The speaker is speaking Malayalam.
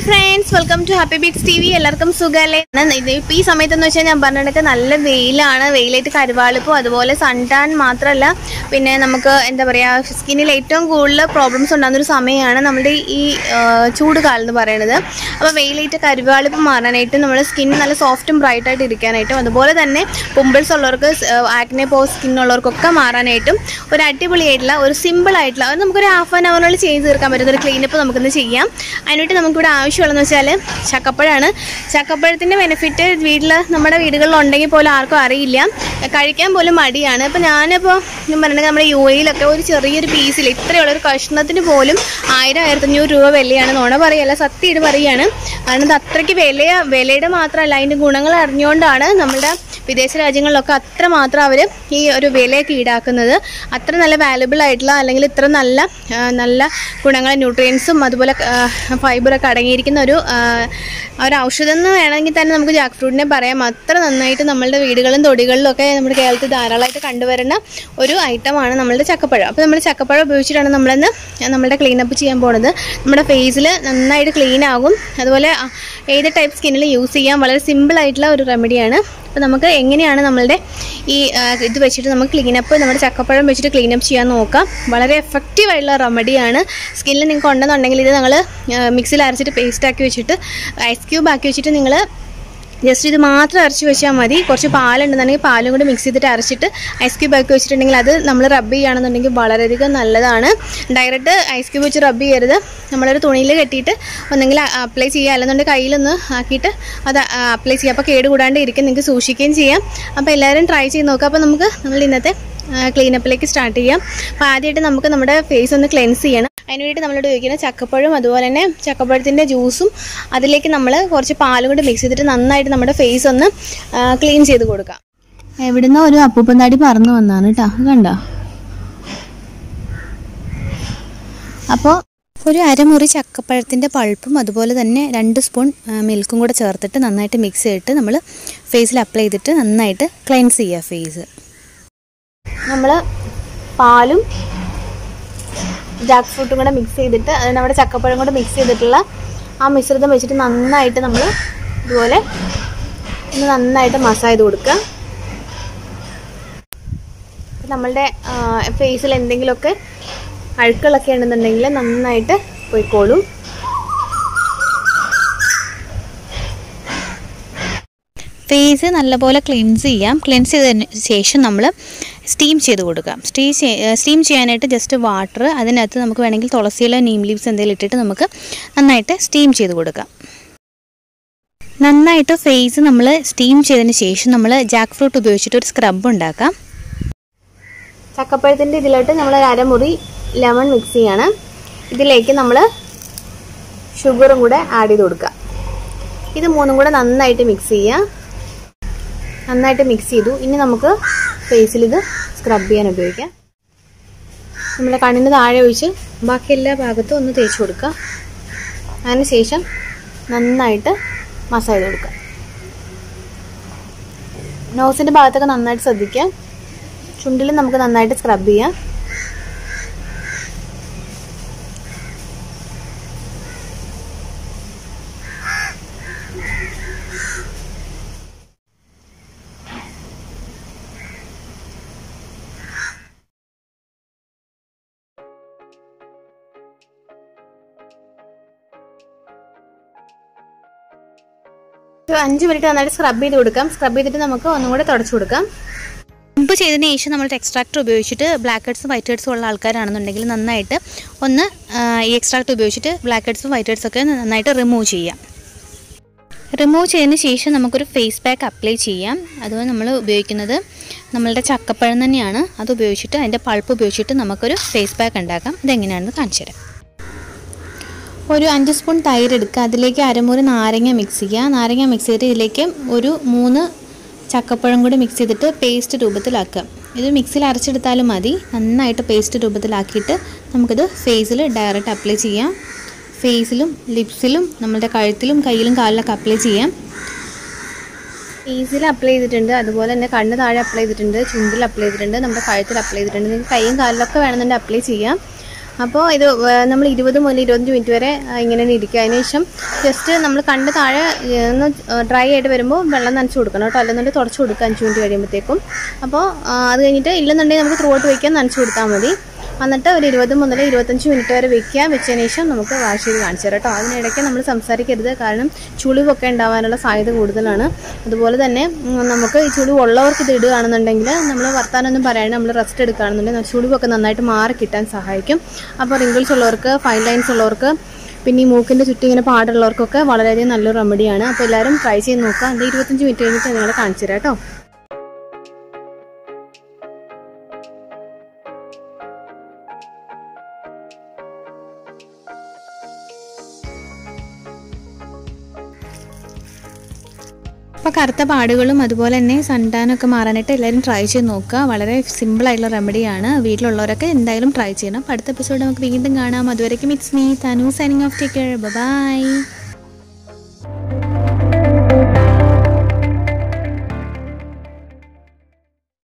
friends, welcome to Happy Beats TV. എല്ലാവർക്കും സുഖല്ലേ? ഇപ്പോൾ ഈ സമയത്തെന്ന് വെച്ചാൽ ഞാൻ പറഞ്ഞിട്ട് നല്ല വെയിലാണ്. വെയിലായിട്ട് കരുവാളിപ്പോൾ അതുപോലെ സൺ ടാൻ മാത്രമല്ല, പിന്നെ നമുക്ക് എന്താ പറയുക, സ്കിന്നിൽ ഏറ്റവും കൂടുതൽ പ്രോബ്ലംസ് ഉണ്ടാകുന്നൊരു സമയമാണ് നമ്മുടെ ഈ ചൂട് കാലം എന്ന് പറയുന്നത്. അപ്പോൾ വെയിലായിട്ട് കരുവാളിപ്പോൾ മാറാനായിട്ടും നമ്മുടെ സ്കിൻ നല്ല സോഫ്റ്റും ബ്രൈറ്റായിട്ട് ഇരിക്കാനായിട്ടും അതുപോലെ തന്നെ പിമ്പിൾസ് ഉള്ളവർക്ക്, ആക്നെ പോസ് സ്കിന്നുള്ളവർക്കൊക്കെ മാറാനായിട്ടും ഒരു അടിപൊളിയായിട്ടുള്ള ഒരു സിമ്പിളായിട്ടുള്ള നമുക്കൊരു ഹാഫ് ആൻ അവറിനുള്ളിൽ ചെയ്ത് തീർക്കാൻ പറ്റുന്ന ഒരു ക്ലീനപ്പ് നമുക്കിന്ന് ചെയ്യാം. അതിനായിട്ട് നമുക്കിവിടെ ആവശ്യമുള്ളതെന്ന് വെച്ചാൽ ചക്കപ്പഴമാണ്. ചക്കപ്പഴത്തിൻ്റെ ബെനിഫിറ്റ് നമ്മുടെ വീടുകളിലുണ്ടെങ്കിൽ പോലും ആർക്കും അറിയില്ല, കഴിക്കാൻ പോലും മടിയാണ്. അപ്പോൾ ഞാനിപ്പോൾ പറഞ്ഞിട്ടുണ്ടെങ്കിൽ നമ്മുടെ UAE-ലൊക്കെ ഒരു ചെറിയൊരു പീസിൽ ഇത്രയുള്ളൊരു കഷ്ണത്തിന് പോലും 1000-1500 രൂപ വിലയാണ്. നോണ പറയല്ല, സത്യമായിട്ട് പറയുകയാണ്. കാരണം ഇത് അത്രയ്ക്ക് വിലയുടെ മാത്രമല്ല, അതിൻ്റെ ഗുണങ്ങൾ അറിഞ്ഞുകൊണ്ടാണ് നമ്മുടെ വിദേശ രാജ്യങ്ങളിലൊക്കെ അത്രമാത്രം അവർ ഈ ഒരു വിലയൊക്കെ ഈടാക്കുന്നത്. അത്ര നല്ല വാല്യുബിൾ ആയിട്ടുള്ള, അല്ലെങ്കിൽ ഇത്ര നല്ല ഗുണങ്ങൾ, ന്യൂട്രിയൻസും അതുപോലെ ഫൈബറൊക്കെ അടങ്ങിയിരിക്കുന്ന ഒരു ഔഷധം എന്ന് വേണമെങ്കിൽ തന്നെ നമുക്ക് ജാക്ക് ഫ്രൂട്ടിനെ പറയാം. അത്ര നന്നായിട്ട് നമ്മളുടെ വീടുകളും തൊടികളിലും ഒക്കെ നമ്മുടെ കേരളത്തിൽ ധാരാളമായിട്ട് കണ്ടുവരുന്ന ഒരു ഐറ്റമാണ് നമ്മളുടെ ചക്കപ്പഴം. അപ്പോൾ നമ്മൾ ചക്കപ്പഴം ഉപയോഗിച്ചിട്ടാണ് നമ്മളുടെ ക്ലീനപ്പ് ചെയ്യാൻ പോകുന്നത്. നമ്മുടെ ഫേസിൽ നന്നായിട്ട് ക്ലീൻ ആകും. അതുപോലെ ഏത് ടൈപ്പ് സ്കിന്നിൽ യൂസ് ചെയ്യാം. വളരെ സിമ്പിളായിട്ടുള്ള ഒരു റെമഡിയാണ്. അപ്പോൾ നമുക്ക് എങ്ങനെയാണ് നമ്മളുടെ ഈ ഇത് വെച്ചിട്ട് നമുക്ക് ക്ലീനപ്പ്, നമ്മുടെ ചക്കപ്പഴം വെച്ചിട്ട് ക്ലീനപ്പ് ചെയ്യാൻ നോക്കാം. വളരെ എഫക്റ്റീവായിട്ടുള്ള റെമഡിയാണ്. സ്കിന്നിൽ നിങ്ങൾക്ക് ഉണ്ടെന്നുണ്ടെങ്കിൽ ഇത് നിങ്ങൾ മിക്സിയിൽ അരച്ചിട്ട് പേസ്റ്റാക്കി വെച്ചിട്ട് ഐസ് ക്യൂബ് ആക്കി വെച്ചിട്ട് നിങ്ങൾ ജസ്റ്റ് ഇത് മാത്രം അരച്ച് വെച്ചാൽ മതി. കുറച്ച് പാലുണ്ടെന്നുണ്ടെങ്കിൽ പാലും കൂടി മിക്സ് ചെയ്തിട്ട് അരച്ചിട്ട് ഐസ് ക്യൂബ് ആക്കി വെച്ചിട്ടുണ്ടെങ്കിൽ അത് നമ്മൾ റബ്ബ് ചെയ്യുകയാണെന്നുണ്ടെങ്കിൽ വളരെയധികം നല്ലതാണ്. ഡയറക്റ്റ് ഐസ് ക്യൂബ് വെച്ച് റബ്ബ് ചെയ്യരുത്. നമ്മളൊരു തുണിയിൽ കെട്ടിയിട്ട് ഒന്നെങ്കിൽ അപ്ലൈ ചെയ്യുക, അല്ലെന്നുണ്ടെങ്കിൽ കയ്യിലൊന്ന് ആക്കിയിട്ട് അത് അപ്ലൈ ചെയ്യുക. അപ്പോൾ കേട് കൂടാണ്ട് ഇരിക്കും, നിങ്ങൾക്ക് സൂക്ഷിക്കുകയും ചെയ്യാം. അപ്പോൾ എല്ലാവരും ട്രൈ ചെയ്ത് നോക്കുക. അപ്പോൾ നമുക്ക് ഇന്നത്തെ ക്ലീനപ്പിലേക്ക് സ്റ്റാർട്ട് ചെയ്യാം. അപ്പോൾ ആദ്യമായിട്ട് നമുക്ക് നമ്മുടെ ഫേസ് ഒന്ന് ക്ലെൻസ് ചെയ്യണം. അതിനുവേണ്ടി നമ്മളോട് ഉപയോഗിക്കുന്ന ചക്കപ്പഴം, അതുപോലെ തന്നെ ചക്കപ്പഴത്തിൻ്റെ ജ്യൂസും അതിലേക്ക് നമ്മൾ കുറച്ച് പാലും കൂടി മിക്സ് ചെയ്തിട്ട് നന്നായിട്ട് നമ്മുടെ ഫേസ് ഒന്ന് ക്ലീൻ ചെയ്ത് കൊടുക്കാം. എവിടുന്നോ ഒരു അപ്പൂപ്പന്താടി പറന്നു വന്നാണ് കേട്ടോ, കണ്ടോ? അപ്പോൾ ഒരു അരമുറി ചക്കപ്പഴത്തിൻ്റെ പൾപ്പും അതുപോലെ തന്നെ 2 സ്പൂൺ മിൽക്കും കൂടെ ചേർത്തിട്ട് നന്നായിട്ട് മിക്സ് ചെയ്തിട്ട് നമ്മൾ ഫേസിൽ അപ്ലൈ ചെയ്തിട്ട് നന്നായിട്ട് ക്ലെൻസ് ചെയ്യുക ഫേസ്. നമ്മൾ പാലും ജാക്ക് ഫ്രൂട്ടും കൂടെ മിക്സ് ചെയ്തിട്ട്, നമ്മുടെ ചക്കപ്പഴം കൂടെ മിക്സ് ചെയ്തിട്ടുള്ള ആ മിശ്രിതം വെച്ചിട്ട് നന്നായിട്ട് നമ്മൾ ഇതുപോലെ ഒന്ന് നന്നായിട്ട് മസാജ് ചെയ്ത് കൊടുക്കുക. നമ്മളുടെ ഫേസിൽ എന്തെങ്കിലുമൊക്കെ അഴുക്കുകളൊക്കെ ഉണ്ടെന്നുണ്ടെങ്കിൽ നന്നായിട്ട് പോയിക്കോളും. ഫേസ് നല്ലപോലെ ക്ലെൻസ് ചെയ്യാം. ക്ലെൻസ് ചെയ്തതിന് ശേഷം നമ്മൾ സ്റ്റീം ചെയ്ത് കൊടുക്കാം. സ്റ്റീം ചെയ്യാനായിട്ട് ജസ്റ്റ് വാട്ടർ, അതിനകത്ത് നമുക്ക് വേണമെങ്കിൽ തുളസിയിലോ നീം ലീവ്സ് എന്തെങ്കിലും ഇട്ടിട്ട് നമുക്ക് നന്നായിട്ട് സ്റ്റീം ചെയ്ത് കൊടുക്കാം. നന്നായിട്ട് ഫേസ് നമ്മൾ സ്റ്റീം ചെയ്തതിന് ശേഷം നമ്മൾ ജാക്ക് ഫ്രൂട്ട് ഉപയോഗിച്ചിട്ട് ഒരു സ്ക്രബ് ഉണ്ടാക്കാം. ചക്കപ്പഴത്തിൻ്റെ ഇതിലോട്ട് നമ്മൾ ഒരു അരമുറി ലെമൺ മിക്സ് ചെയ്യാണ്. ഇതിലേക്ക് നമ്മൾ ഷുഗറും കൂടെ ആഡ് ചെയ്ത് കൊടുക്കുക. ഇത് മൂന്നും കൂടെ നന്നായിട്ട് മിക്സ് ചെയ്യുക. നന്നായിട്ട് മിക്സ് ചെയ്തു. ഇനി നമുക്ക് ഫേസിൽ ഇത് സ്ക്രബ് ചെയ്യാൻ ഉപയോഗിക്കാം. നമ്മുടെ കണ്ണിന് താഴെ ഒഴിച്ച് ബാക്കി എല്ലാ ഭാഗത്തും ഒന്ന് തേച്ച് കൊടുക്കുക. അതിനുശേഷം നന്നായിട്ട് മസാജ് ചെയ്ത് കൊടുക്കുക. നോസിൻ്റെ ഭാഗത്തൊക്കെ നന്നായിട്ട് ശ്രദ്ധിക്കുക. ചുണ്ടിൽ നമുക്ക് നന്നായിട്ട് സ്ക്രബ് ചെയ്യാം. ഒരു 5 മിനിറ്റ് നന്നായിട്ട് സ്ക്രബ് ചെയ്ത് കൊടുക്കാം. സ്ക്രബ് ചെയ്തിട്ട് നമുക്ക് ഒന്നും കൂടെ തുടച്ചു കൊടുക്കാം. മുമ്പ് ചെയ്തതിന് ശേഷം നമ്മൾ എക്സ്ട്രാക്ടർ ഉപയോഗിച്ചിട്ട് ബ്ലാക്ക് ഹെഡ്സും വൈറ്റ് ഹെഡ്സും ഉള്ള ആൾക്കാരാണെന്നുണ്ടെങ്കിൽ നന്നായിട്ട് ഒന്ന് ഈ എക്സ്ട്രാക്ടർ ഉപയോഗിച്ചിട്ട് ബ്ലാക്ക് ഹെഡ്സും വൈറ്റ് ഹെഡ്സൊക്കെ നന്നായിട്ട് റിമൂവ് ചെയ്യാം. റിമൂവ് ചെയ്തതിന് ശേഷം നമുക്കൊരു ഫേസ് പാക്ക് അപ്ലൈ ചെയ്യാം. അതുപോലെ നമ്മൾ ഉപയോഗിക്കുന്നത് നമ്മളുടെ ചക്കപ്പഴം തന്നെയാണ്. അത് ഉപയോഗിച്ചിട്ട്, അതിൻ്റെ പൾപ്പ് ഉപയോഗിച്ചിട്ട് നമുക്കൊരു ഫേസ് പാക്ക് ഉണ്ടാക്കാം. ഇതെങ്ങനെയാണെന്ന് കാണിച്ചു തരാം. ഒരു 5 സ്പൂൺ തൈര് എടുക്കുക. അതിലേക്ക് അരമുറി നാരങ്ങ മിക്സ് ചെയ്യുക. നാരങ്ങ മിക്സ് ചെയ്തിട്ട് ഇതിലേക്ക് ഒരു 3 ചക്കപ്പഴം കൂടി മിക്സ് ചെയ്തിട്ട് പേസ്റ്റ് രൂപത്തിലാക്കുക. ഇത് മിക്സിയിൽ അരച്ചെടുത്താലും മതി. നന്നായിട്ട് പേസ്റ്റ് രൂപത്തിലാക്കിയിട്ട് നമുക്കിത് ഫേസിൽ ഡയറക്റ്റ് അപ്ലൈ ചെയ്യാം. ഫേസിലും ലിപ്സിലും നമ്മുടെ കഴുത്തിലും കയ്യിലും കാലിലൊക്കെ അപ്ലൈ ചെയ്യാം. ഫേസിൽ അപ്ലൈ ചെയ്തിട്ടുണ്ട്, അതുപോലെ തന്നെ കണ്ണ് താഴെ അപ്ലൈ ചെയ്തിട്ടുണ്ട്, ചുണ്ടിൽ അപ്ലൈ ചെയ്തിട്ടുണ്ട്, നമ്മുടെ കഴുത്തിൽ അപ്ലൈ ചെയ്തിട്ടുണ്ട്. നിങ്ങൾക്ക് കൈയും കാലിലൊക്കെ വേണമെന്നുണ്ടെങ്കിൽ അപ്ലൈ ചെയ്യാം. അപ്പോൾ ഇത് നമ്മൾ 20 മുതൽ 25 മിനിറ്റ് വരെ ഇങ്ങനെ ഇരിക്കുക. അതിനുശേഷം ജസ്റ്റ് നമ്മൾ കണ്ട് താഴെ ഒന്ന് ഡ്രൈ ആയിട്ട് വരുമ്പോൾ വെള്ളം നനച്ച് കൊടുക്കണം കേട്ടോ, അല്ലെന്നുണ്ടെങ്കിൽ തുടച്ച് കൊടുക്കുക 5 മിനിറ്റ് കഴിയുമ്പോഴത്തേക്കും. അപ്പോൾ അത് കഴിഞ്ഞിട്ട് ഇല്ലെന്നുണ്ടെങ്കിൽ നമുക്ക് ത്രൂ ഔട്ട് വയ്ക്കാൻ നനച്ച് കൊടുത്താൽ മതി. എന്നിട്ട് ഒരു 20 മുതൽ 25 മിനിറ്റ് വരെ വെച്ചതിന് ശേഷം നമുക്ക് വാഷ് ചെയ്ത് കാണിച്ചു തരാം കേട്ടോ. അതിനിടയ്ക്ക് നമ്മൾ സംസാരിക്കരുത്, കാരണം ചുളിവൊക്കെ ഉണ്ടാവാനുള്ള സാധ്യത കൂടുതലാണ്. അതുപോലെ തന്നെ നമുക്ക് ഈ ചുളിവ് ഉള്ളവർക്ക് ഇത് ഇടുകയാണെന്നുണ്ടെങ്കിൽ നമ്മൾ വർത്താനൊന്നും പറയാണ്ട് നമ്മൾ റെസ്റ്റ് എടുക്കുകയാണെന്നുണ്ടെങ്കിൽ ചുളിവൊക്കെ നന്നായിട്ട് മാറി കിട്ടാൻ സഹായിക്കും. അപ്പോൾ റിങ്കിൾസ് ഉള്ളവർക്ക്, ഫൈൻ ലൈൻസ് ഉള്ളവർക്ക്, പിന്നെ ഈ മൂക്കിൻ്റെ ചുറ്റും ഇങ്ങനെ പാടുള്ളവർക്കൊക്കെ വളരെയധികം നല്ലൊരു റെമഡിയാണ്. അപ്പോൾ എല്ലാവരും ട്രൈ ചെയ്ത് നോക്കുക. അത് 25 മിനിറ്റ് കഴിഞ്ഞിട്ട് നിങ്ങളെ കാണിച്ചു തരാം കേട്ടോ. അപ്പോൾ കറുത്ത പാടുകളും അതുപോലെ തന്നെ സൺടാനൊക്കെ മാറാനായിട്ട് എല്ലാവരും ട്രൈ ചെയ്ത് നോക്കുക. വളരെ സിമ്പിളായിട്ടുള്ള റെമഡിയാണ്. വീട്ടിലുള്ളവരൊക്കെ എന്തായാലും ട്രൈ ചെയ്യണം. അടുത്ത എപ്പിസോഡ് നമുക്ക് വീണ്ടും കാണാം. അതുവരേക്കും it's me Tanu signing off. Take care. By.